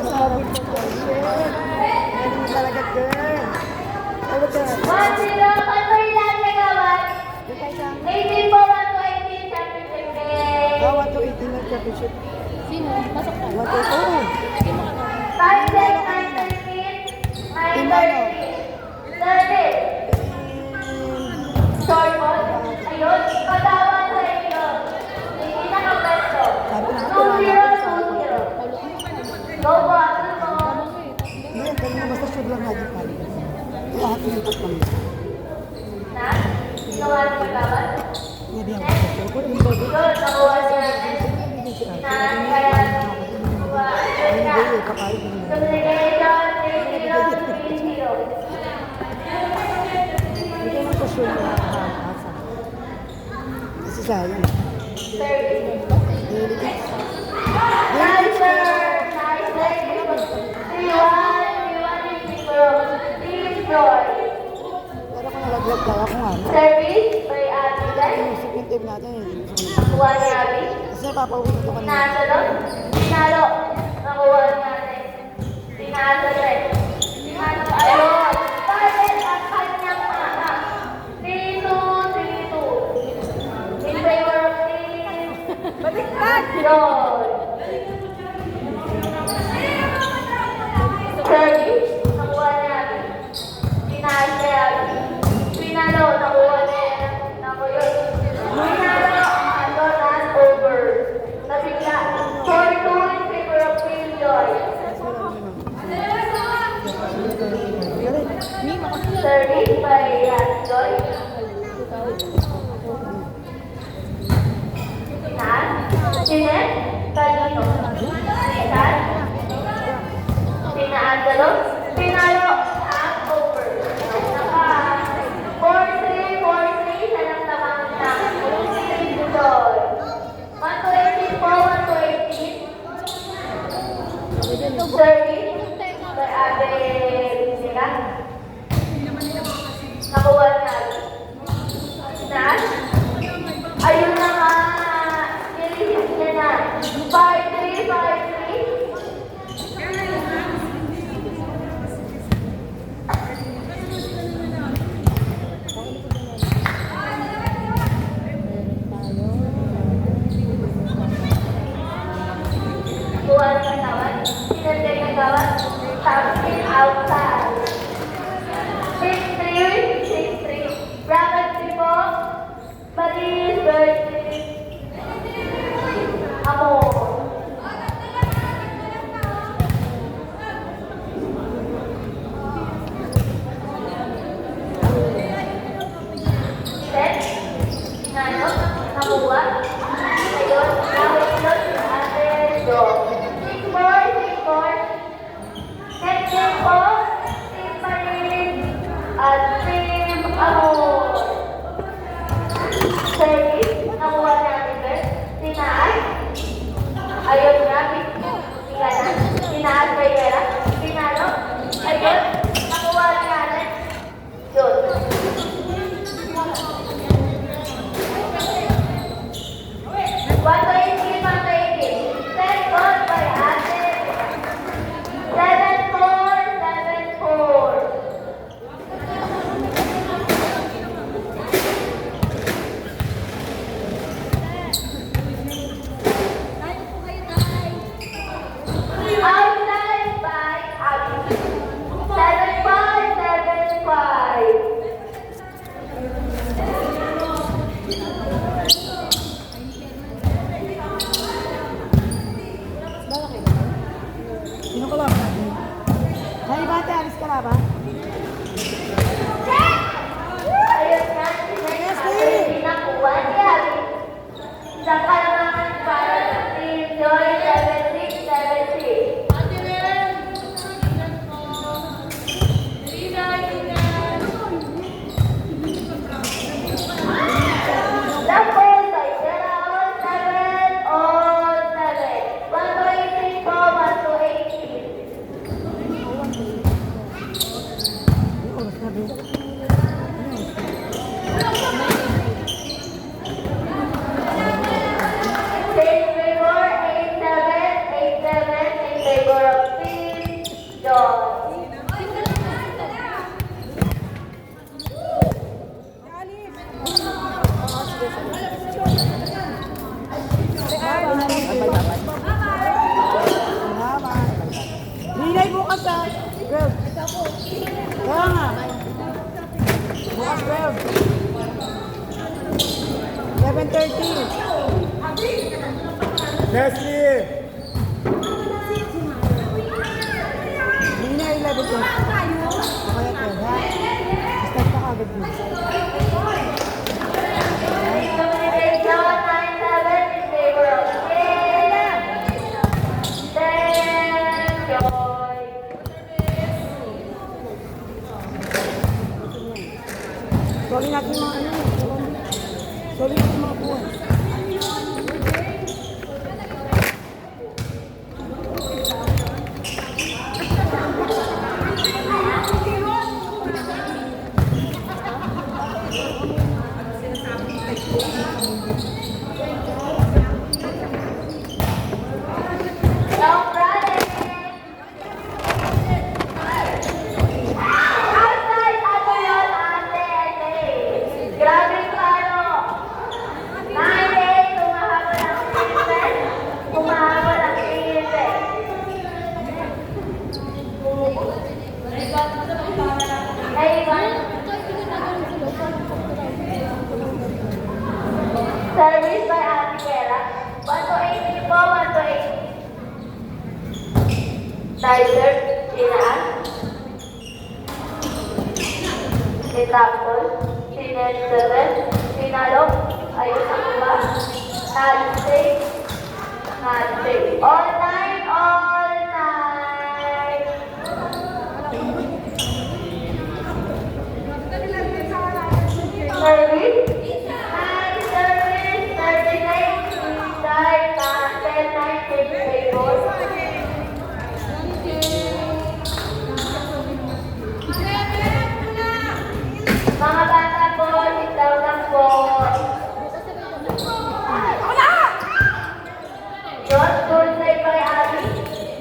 Galing talaga, girl. Ano ka? 1-0, patuloy lang sa gawan. 18 po, 1 to 18, championship game. Gawa to 18 ng championship. Sino? Pasok na. 1 to 2. Hindi mo ka Time check, 9:13, 9:13. 30. Short ball. Ayun, katawan sa inyo. Hindi nakapwesto. Sabi na, 2-0, 2-0. Go po, ano po? Hindi, ganun na basta shoot lang lagi pa. Kaya happy yung tatlo. Na? Ginawa ng katawan? Hindi ako. Kung yung body, Good, nakuha niya. Na, kaya, hindi yung kapayag mo. communication, 3-0, 3-0. Hindi mo sa shoot na asa. Kasi sayang. 30. Hindi. Nice serve! Nice serve! 3-1 is Team Joy. Pero kung nalaglag kaya kung ano. Service by Abby guys. Yung second team natin. Nakuha ni Abby. Kasi napapauwi ito kanina. Pinasa doon. Pinalo. Nakuha ni Ate. Pinasa rin. Pinasa. Ayun. Target ang kanyang mama. 3-2, 3-2. In favor of Team. Baliktad! Joy. Service. Nakuha ni Abby. Pinasa ni Abby. Pinalo. Nakuha ni Nakuha. Pinalo. Ando last over. Nabigla. 4-2 in favor of Team Joy. Service by Joy. Pinan. Sinet. Talino. Pinan. Pinaandalo. Pinalo. Half over. Naka 4-3, 4-3. Sanang tamang na. Team Joy. 1 to 18 po, 1 to 18. Service by Ate Sira. Nakuha niya. Saan? Ayun na nga. Nilihis niya na. 5-3, 5-3. Kuha ng katawan. Sinagay ng katawan. Tapos outside. 6-3, 6-3. Bracket 3 po. Balis, birthday. Amo. Set. Nano. Nakuha. Ayun. Nawit yun. Ate. Do. 6-4, 6-4. Next game po. Team Marin. At Team Amor. Service. Nakuha natin, Bert. Tinaas. Ayun nga. Tingnan. Tinaas kay Vera. Tinalo. Ayun. Nakuha natin. Yun. 13. Leslie. Nina, 11 po. Okay, ha? Start ka agad mo. Communication 9-7 in favor of Kim. Then, Joy. Sorry natin mga ano. Sorry natin mga buwan. Long running. Outside, ano yun, ate? Grabe ka, ano? 9-8, humahaba ng season. Humahaba ng season. Naiwan. Service by Ate Kera. 1-80 po, 1-80. Tyler, Sinaan. Itapol, Sinesteren, Sinalok, ayun ako ba? Nadsay, Nadsay. All night, all night. Service, high service, 39, start, 10-9, 6-8. Mga bata po, sit down lang po. Yun, tuloy pa kay Abby.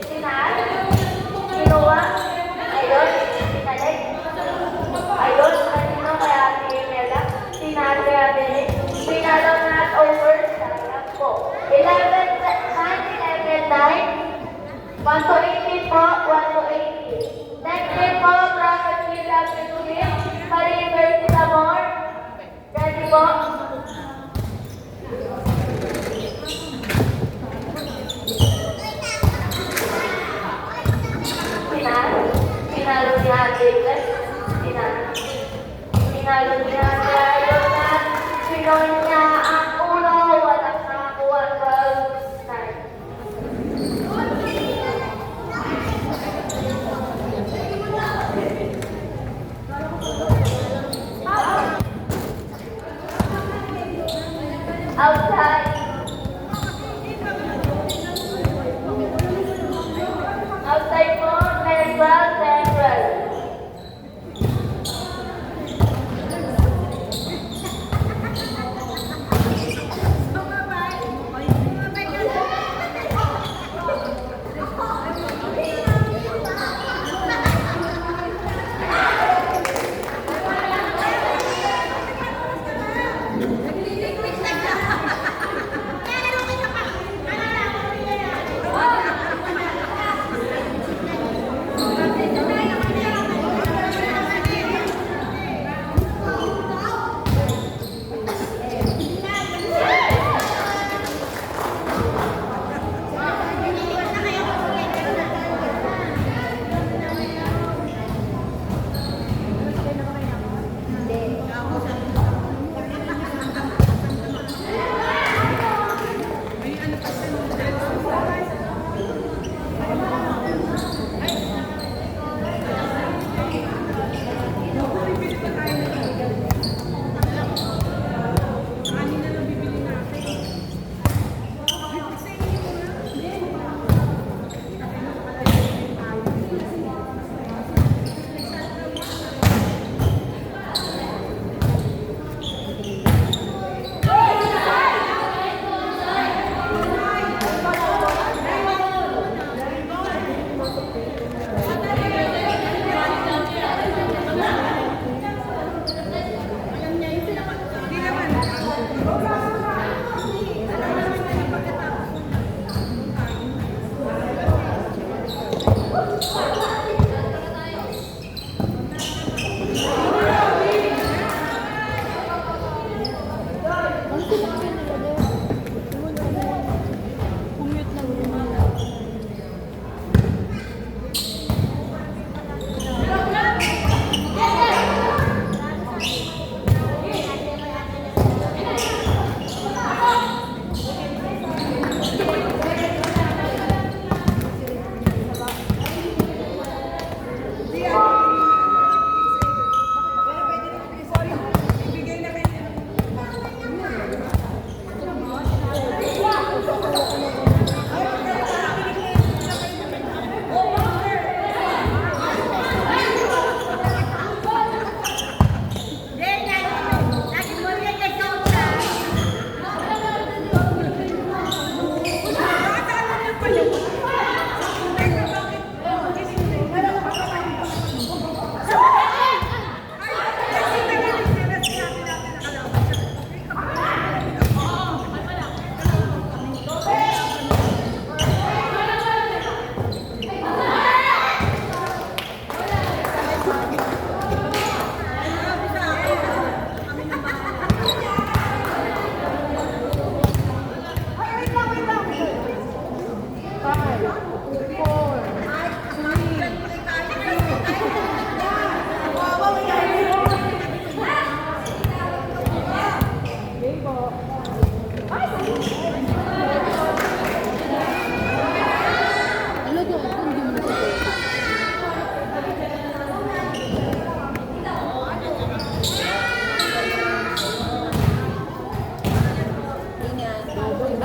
Sinaan. Kinuha. Ayun, sinalik. Ayun, kanino kay Ate Mela. Sinaan kay Ate Nick. Pinalaw na at over. Sayang po. 11-9, 11-9. 1-18 po, 1-18. Next day po, Prophet Will Happy to him. Mariver Samor. Ready po? Pinalo niya Ate Glenn. Pinalo niya Ate Ayonat. Pinon niya ang ulo. Walang nakakuha. 12-9. Outside. Outside po, Medwell Central.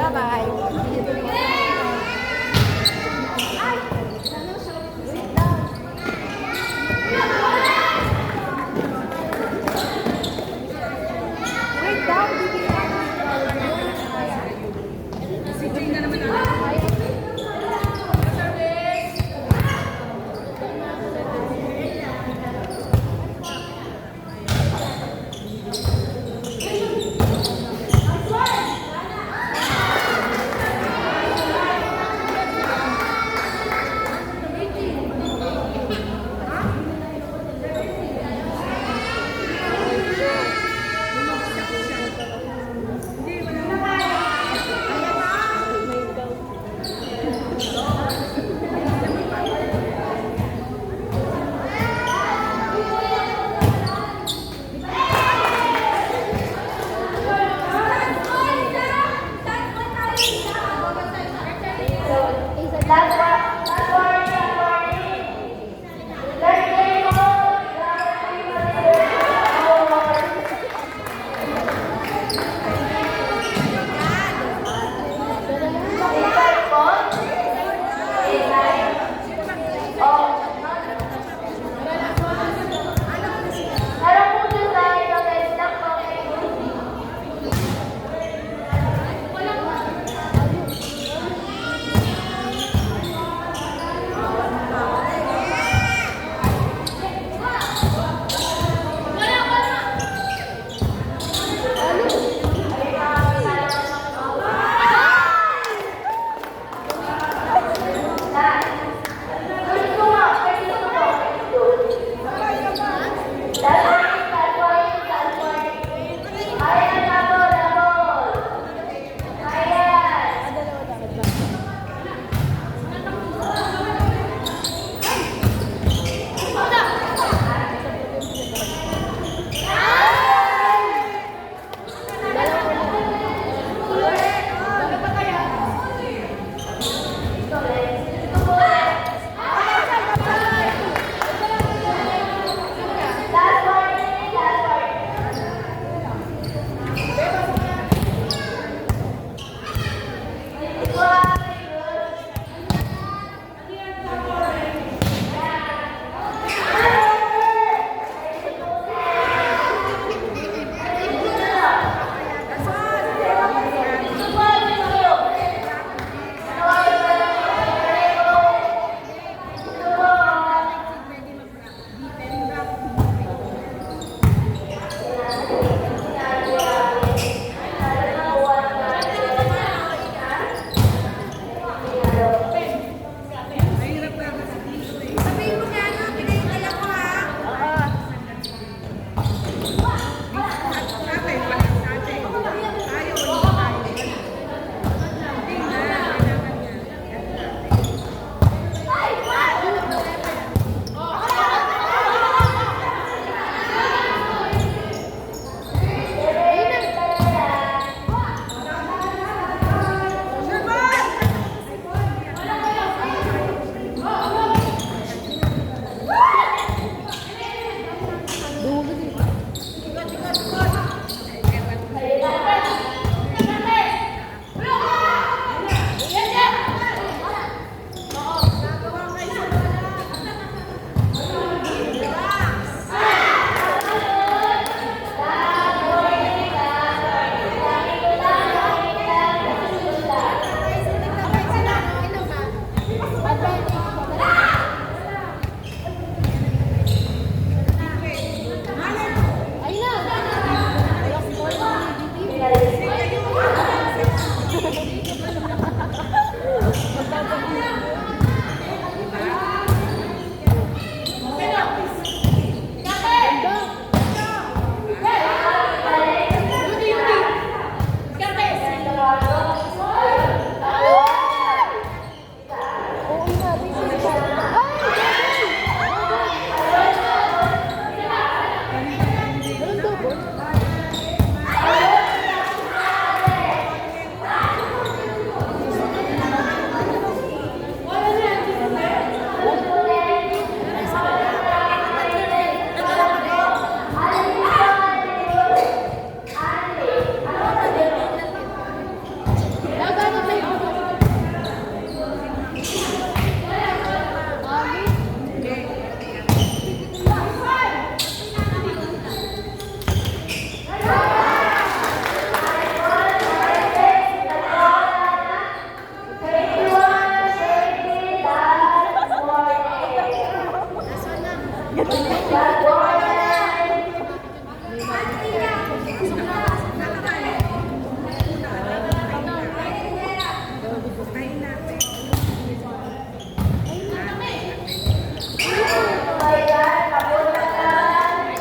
Bye-bye. Kain natin.